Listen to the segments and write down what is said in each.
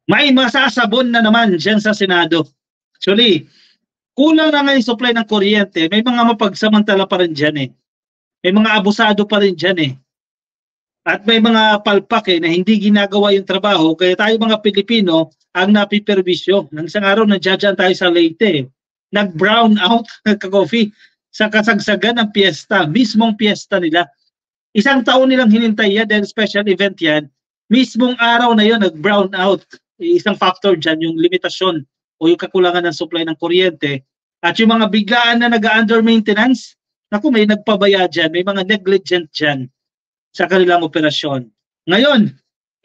May masasabon na naman dyan sa Senado. Actually, kulang na nga yung supply ng kuryente. May mga mapagsamantala pa rin dyan eh. May mga abusado pa rin dyan eh. At may mga palpak na hindi ginagawa yung trabaho. Kaya tayo mga Pilipino ang napiperwisyo. Nang isang araw nandiyan tayo sa Leyte. Nag-brown out ka-coffee sa kasagsagan ng piyesta. Mismong piyesta nila. Isang taon nilang hinintay yan dahil special event yan. Mismong araw na yon nag-brown out. Isang factor dyan, yung limitasyon o yung kakulangan ng supply ng kuryente. At yung mga biglaan na nag-under maintenance, naku, may nagpabaya dyan, may mga negligent dyan sa kanilang operasyon. Ngayon,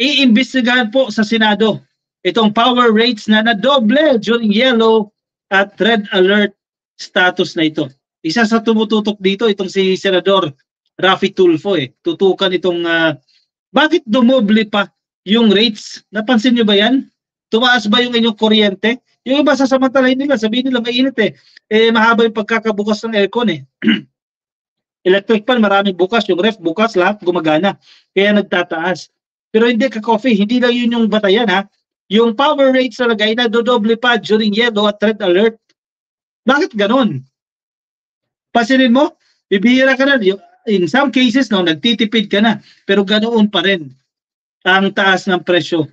iimbestigahan po sa Senado itong power rates na nadoble during yellow at red alert status na ito. Isa sa tumututok dito, itong si Senador Raffy Tulfo. Tutukan itong bakit dumoble pa yung rates. Napansin nyo ba yan? Tumaas ba yung inyong kuryente? Yung iba sasamantalahin nila, sabihin nila mainit mahaba yung pagkakabukas ng aircon Electric pan, maraming bukas. Yung ref bukas, lahat gumagana. Kaya nagtataas. Pero hindi ka-coffee, hindi lang yun yung batayan Yung power rates talaga ay nadodoble pa during yellow at red alert. Bakit ganon? Pasinin mo, bibihira ka na. In some cases, nagtitipid ka na. Pero ganoon pa rin ang taas ng presyo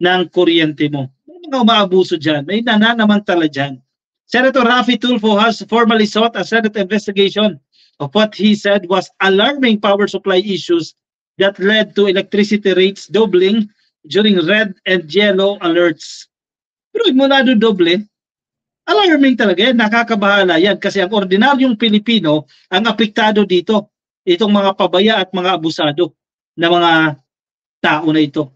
ng kuryente mo. May mga umaabuso dyan. May nananamantala dyan. Senator Raffy Tulfo has formally sought a Senate investigation of what he said was alarming power supply issues that led to electricity rates doubling during red and yellow alerts. Pero mula doon doble, alarming talaga yan, nakakabahala yan kasi ang ordinaryong Pilipino ang apektado dito. Itong mga pabaya at mga abusado na mga tao na ito.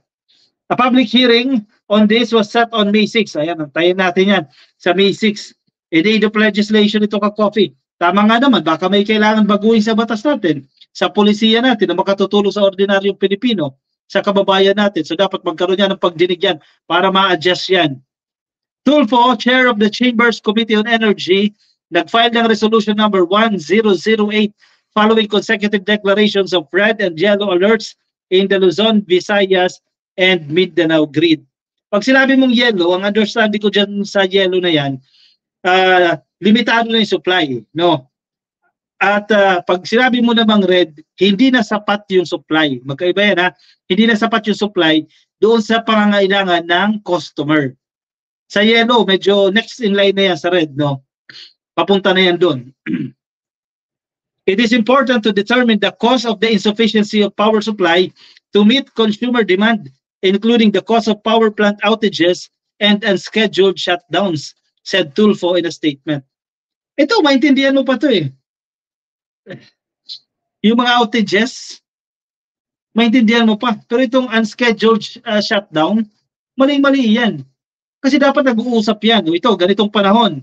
A public hearing on this was set on May 6. Ayan, antayin natin yan sa May 6. A day of legislation ito ka-coffee. Tama nga naman, baka may kailangan baguhin sa batas natin, sa polisiya natin na makatutulong sa ordinaryong Pilipino, sa kababayan natin. So dapat magkaroon yan ng pagdinig yan para ma-adjust yan. Tulfo, Chair of the Chambers Committee on Energy, nag-file ng resolution number 1008 following consecutive declarations of red and yellow alerts in the Luzon, Visayas, and Mindanao grid. Pag sinabi mong yellow, ang understanding ko dyan sa yellow na yan, limitado na yung supply, no? At pag sinabi mo namang red, hindi na sapat yung supply. Magkaiba yan hindi na sapat yung supply doon sa pangangailangan ng customer. Sa yellow, medyo next in line na yan sa red, no? Papunta na yan doon. It is important to determine the cause of the insufficiency of power supply to meet consumer demand, including the cause of power plant outages and unscheduled shutdowns, said Tulfo in a statement. Ito, maintindihan mo pa ito Yung mga outages, maintindihan mo pa. Pero itong unscheduled shutdown, mali-mali yan. Kasi dapat nag-uusap yan. Ito, ganitong panahon.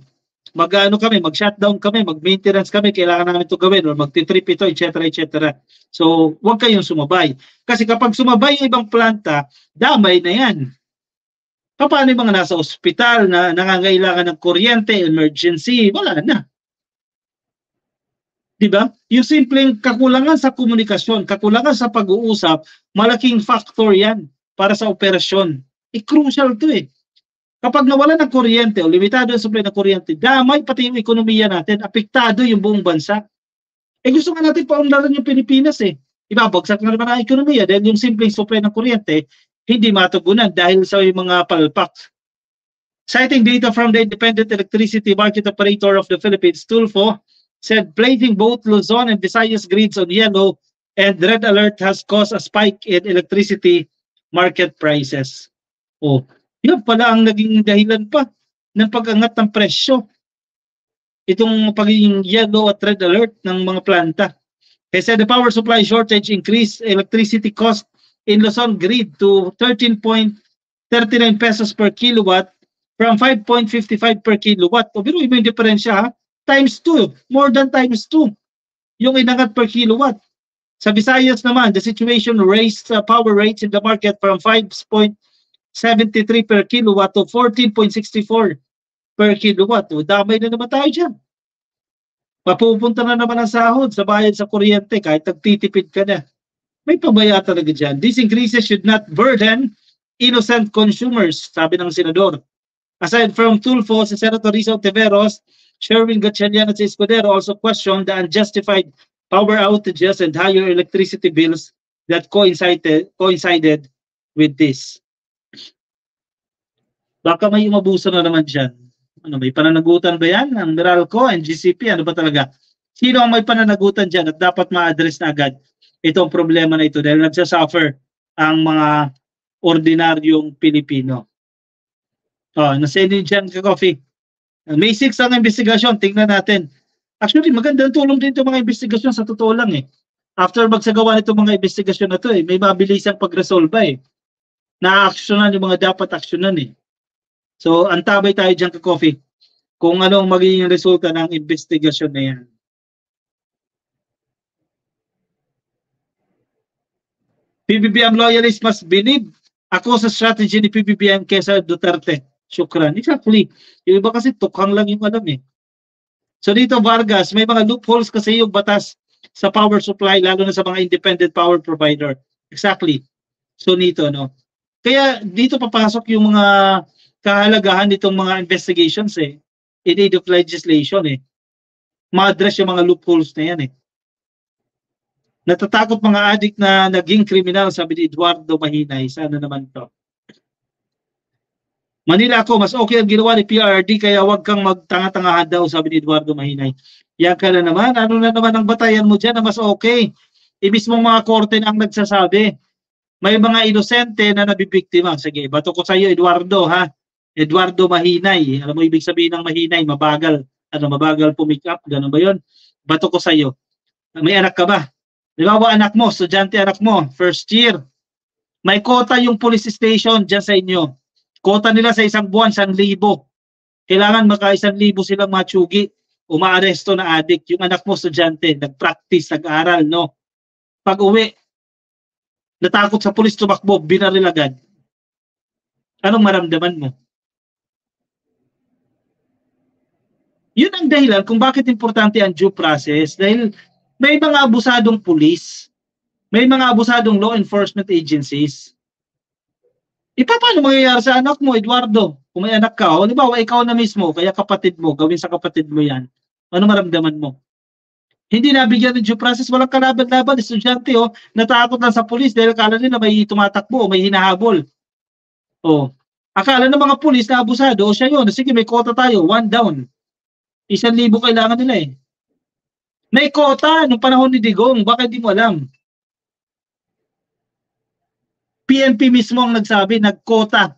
Mag-shutdown kami, mag-maintenance kami, kailangan namin ito gawin, or magti-trip ito, etc., etc. So, huwag kayong sumabay. Kasi kapag sumabay yung ibang planta, damay na yan. Paano yung mga nasa ospital na nangangailangan ng kuryente, emergency, wala na. Diba? Yung simpleng kakulangan sa komunikasyon, kakulangan sa pag-uusap, malaking factor yan para sa operasyon. Crucial to Kapag nawala ng kuryente o limitado ang supply ng kuryente, damay pati yung ekonomiya natin, apektado yung buong bansa. Gusto nga natin paunlaran yung Pilipinas Ibabagsak na naman ang ekonomiya dahil yung simpleng supply ng kuryente, hindi matugunan dahil sa mga palpak. Citing data from the Independent Electricity Market Operator of the Philippines, Tulfo, said placing both Luzon and Visayas grids on yellow and red alert has caused a spike in electricity market prices. Yan pala ang naging dahilan pa ng pag-angat ng presyo. Itong pagiging yellow at red alert ng mga planta. He said the power supply shortage increased electricity cost in Luzon grid to 13.39 pesos per kilowatt from 5.55 per kilowatt. Pero yung diferensya times 2, more than times 2 yung inangat per kilowatt. Sa Visayas naman, the situation raised power rates in the market from 5.73 per kilowatt to 14.64 per kilowatt. Damay na naman tayo dyan. Mapupunta na naman ang sahod sa bayad sa kuryente kahit nagtitipid ka na. May pabaya talaga dyan. These increases should not burden innocent consumers, sabi ng senador. Aside from Tulfo, si Senator Rizzo Ontiveros, Sherwin Gatchalian at si Escudero also questioned the unjustified power outages and higher electricity bills that coincided with this. Baka may umabuso na naman dyan. Ano, may pananagutan ba yan? Ang Meralco and GCP, ano ba talaga? Sino ang may pananagutan dyan at dapat ma-address na agad itong problema na ito dahil nagsasuffer ang mga ordinaryong Pilipino. Nasa-edit dyan ka, Coffee. May 6 ang investigasyon, tingnan natin. Actually, magandang tulong din itong mga investigasyon sa totoo lang eh. After magsagawa nitong mga investigasyon na ito eh, may mabilisang pag-resolve eh. Na-actionan yung mga dapat actionan eh. So, antabay tayo dyan ka, Coffee, kung anong magiging resulta ng investigasyon na yan. PBBM loyalists must believe ako sa strategy ni PBBM kesa Duterte. Syukran. Exactly. Yung iba kasi tukhang lang yung alam eh. So dito Vargas, may mga loopholes kasi yung batas sa power supply lalo na sa mga independent power provider. Exactly. So nito, no? Kaya dito papasok yung mga kahalagahan nitong mga investigations eh. In aid of legislation eh. Ma-address yung mga loopholes na yan eh. Natatakot mga adik na naging kriminal, sabi ni Eduardo Mahinay. Sana naman to. Manila ako, mas okay ang ginawa ni PRD kaya wag kang magtanga-tangahan daw, sabi ni Eduardo Mahinay. Yan ka na naman. Ano na naman ang batayan mo dyan na mas okay? Ibismong mga korte na ang nagsasabi. May mga inosente na nabibiktima. Sige, bato ko sa iyo, Eduardo, ha? Eduardo Mahinay. Alam mo ibig sabihin ng Mahinay? Mabagal. Mabagal pumick up. Ganun ba yun? Bato ko sa iyo. May anak ka ba? Di ba anak mo, estudyante anak mo, first year. May quota yung police station dyan sa inyo. Quota nila sa isang buwan, 1,000. Kailangan maka 1,000 silang matsugi o maaresto na adik. Yung anak mo, estudyante, nag-practice, nag-aral, no? Pag uwi, natakot sa police, tumakbo, binaril agad. Anong maramdaman mo? Yun ang dahilan kung bakit importante ang due process. Dahil may mga abusadong pulis, may mga abusadong law enforcement agencies. Paano mangyayari sa anak mo, Eduardo? Kung may anak ka, o di ba, ikaw na mismo, kaya kapatid mo, gawin sa kapatid mo yan. Ano maramdaman mo? Hindi nabigyan ng due process, walang kalaban-laban, estudyante, natakot lang sa pulis dahil akala nila may tumatakbo, may hinahabol. Akala ng mga pulis na abusado, siya yun, sige, may quota tayo, 1 down. 1,000 kailangan nila eh. May quota nung panahon ni Digong, baka hindi mo alam. PNP mismo ang nagsabi, nag-quota.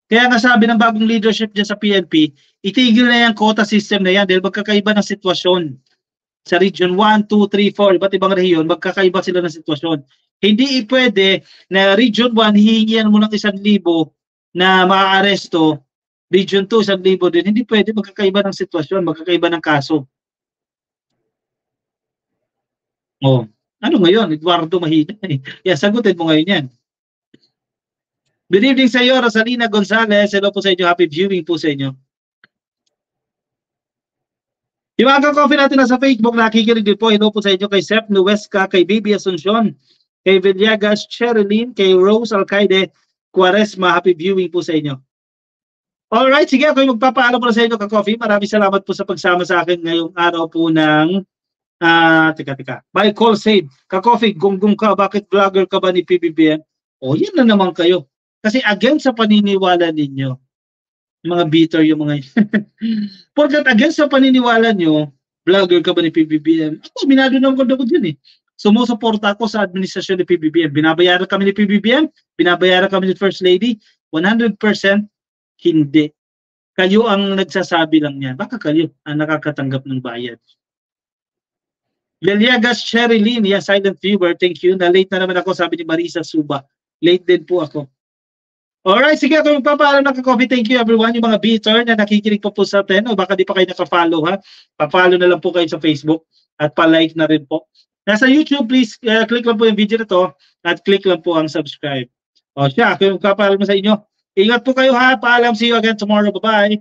Kaya nga sabi ng bagong leadership dyan sa PNP, itigil na yung quota system na yan dahil magkakaiba ng sitwasyon. Sa Region 1, 2, 3, 4, iba't ibang rehiyon, magkakaiba sila ng sitwasyon. Hindi pwede na Region 1, hihingian mo ng 1,000 na maaaresto. Region 2, 1,000 din. Hindi pwede, magkakaiba ng sitwasyon, magkakaiba ng kaso. Ano ngayon? Eduardo Mahinay. Sagutin mo ngayon yan. Good evening sa iyo, Rosalina Gonzalez. Hello po sa inyo. Happy viewing po sa inyo. Yung mga ka-coffee natin na sa Facebook, nakikinig din po. Hello po sa inyo kay Sep Nuesca, kay Baby Asuncion, kay Villegas, Cherilyn, kay Rose Alcaide, Quaresma. Happy viewing po sa inyo. Alright, sige ako yung magpapaalam po na sa inyo ka-coffee. Maraming salamat po sa pagsama sa akin ngayong araw po ng teka. By call save. Ka-coffee, gunggong ka. Bakit vlogger ka ba ni PBBM? Yan na naman kayo. Kasi against sa paniniwala ninyo, yung mga bitter yung mga Porkat against sa paniniwala nyo, vlogger ka ba ni PBBM? Ako, minado naman ko dyan eh. Sumusuporta ako sa administrasyon ni PBBM. Binabayaran kami ni PBBM, binabayaran kami ni First Lady, 100% hindi. Kayo ang nagsasabi lang yan. Baka kayo ang nakakatanggap ng bayad. Villegas Cherilyn, silent viewer, thank you. Na-late na naman ako, sabi ni Marisa Suba. Late din po ako. Alright, sige ako magpapaalam ng ka-coffee. Thank you everyone. Yung mga bitter na nakikinig po sa atin, o baka di pa kayo naka-follow ha. Pa-follow na lang po kayo sa Facebook at pa-like na rin po. Nasa YouTube, please click lang po yung video na to at click lang po ang subscribe. Siya, ako yung magpapaalam sa inyo. Ingat po kayo ha. Paalam, see you again tomorrow. Bye-bye.